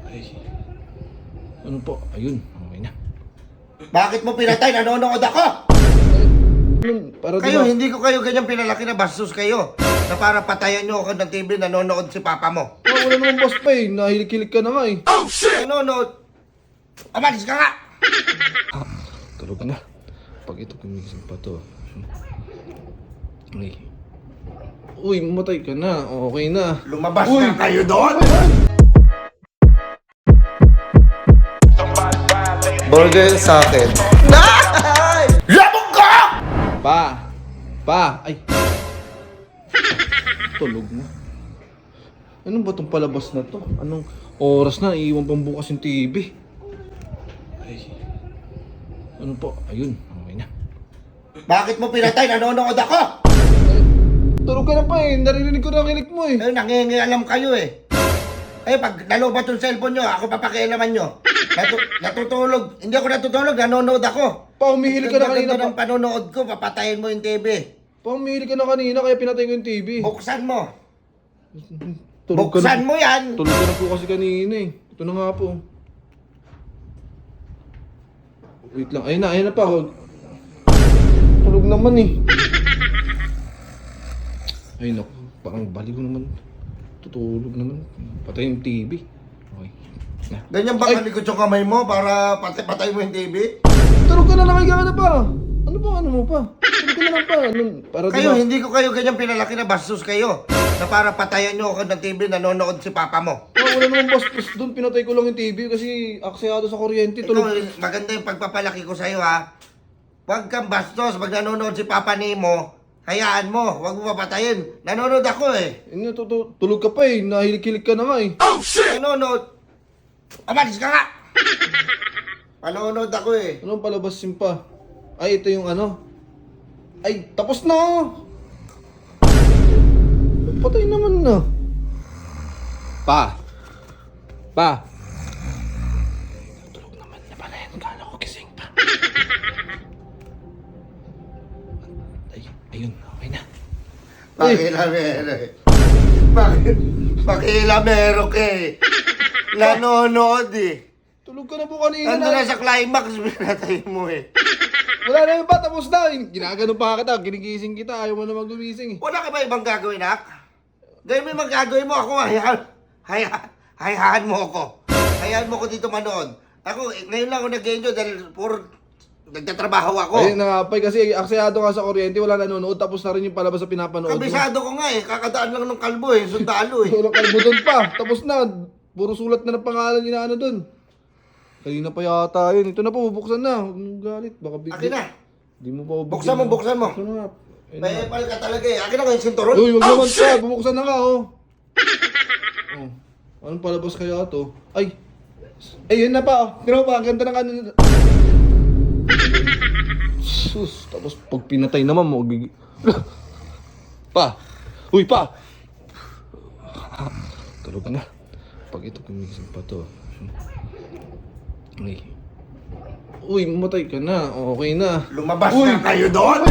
Ay. Ano po? Ayun. Okay na. Bakit mo pinatay? Nanonood ako! Para Kayo, hindi ko kayo ganyan pinalaki na bastos kayo. Na para patayan nyo ako ng TV, nanonood si papa mo. wala naman boss pa eh. Nahilig-hilig ka na nga eh. Nanonood. Umalis ka nga! Tulog na. Pag ito gumising pa to. Ay. Uy, mamatay ka na. Okay na. Lumabas Uy! na kayo doon! Burger sa akin. Nay! Labog ka! Pa! Ay! Tulog na. Ano ba itong palabas na to? Anong oras na? Iiwan pang bukas yung TV. Ay. Ano po? Ayun. Okay na. Bakit mo pinatay? Nanonood ako! Tulog ka na pa eh. Naririnig ko na ang kilig mo eh. Eh, nangingialam kayo eh. Eh, pag nalobat yung cellphone nyo, ako papakialaman nyo. Natutulog. Hindi ako natutulog, nanonood ako. Pa, umihili ka na kanina Ganda pa. ng panonood ko, papatayin mo yung TV. Pa, umihili ka na kanina kaya pinatay ko yung TV. Buksan mo. Tulog ka Buksan na. mo yan. Tulog ka na po kasi kanina eh. Ito na nga po. Wait lang. Ayun na pa. Tulog naman eh. Ay naku, parang baliw naman. Tutulog naman. Patay yung TV. Okay. Na. Ganyan ba Ay! kalikot yung kamay mo para patay mo yung TV? Tulog ka na, nakahiga ka na pa. Ano ba, ano mo pa? Tulog ka na lang pa. Para Kayo, di ba- hindi ko kayo ganyan pinalaki na bastos kayo. Na para patayan nyo ako ng TV, nanonood si papa mo. Wala naman boss. Doon pinatay ko lang yung TV kasi aksayado sa kuryente. Ito, Tulog. maganda yung pagpapalaki ko sa'yo ha. Huwag kang bastos, pag nanonood si papa ni mo, hayaan mo, huwag mo papatayin. Nanonood ako eh. Tulog ka pa eh. Nahilig-hilig ka na nga eh. Nanonood. Umalis ka nga! Panonood ako eh. Anong palabasin pa? Ay, ito yung ano. Ay, tapos na! Patay naman na. Pa! Tulog naman na pala yan. Kala ko gising pa. Ay, ayun. Okay na. Pakilamero eh. Pakilamero ka eh. Nanonood eh. Tulog ka na po kanina. Ando na sa climax, pinatay mo eh. Wala na yun pa. Tapos na. Ginagano pa kita. Ginigising kita. Ayaw mo naman gumising eh. Wala ka ba ibang gagawin, Nak? Gawin mo yung mga gagawin mo. Ako, hayaan mo ako. Hayaan mo ako dito manood. Ako, ngayon lang ako nag-enjoy dahil puro nagtatrabaho ako. Ayun na nga, Pay, kasi aksayado ka sa kuryente, wala nanonood, tapos na rin yung palabas sa pinapanood mo. Kabisado ko nga eh. Kakadaan lang ng kalbo eh. Sundalo eh. Walang kalbo doon pa, tapos na. Puro sulat na ng pangalan niya na ano doon. Kanina pa yata yun. Ito na po, bubuksan na. Huwag mong galit, baka bigla. Akin na. Di mo pa Buksan mo. Buksan na nga. Ayun na. May pal ka talaga eh. Akin na ngayon sinturon. Uy, wag naman pa, bubuksan na nga oh. Oh. Anong palabas kaya to? Ay, yun na pa oh. Tino pa, ang ganda ng ano. Sus, tapos pag pinatay naman mo, Pa! Uy, pa! Tulog na. Pag ito gumising pa to. Ay. Uy, mamatay ka na. Okay na. Lumabas Uy! na kayo doon.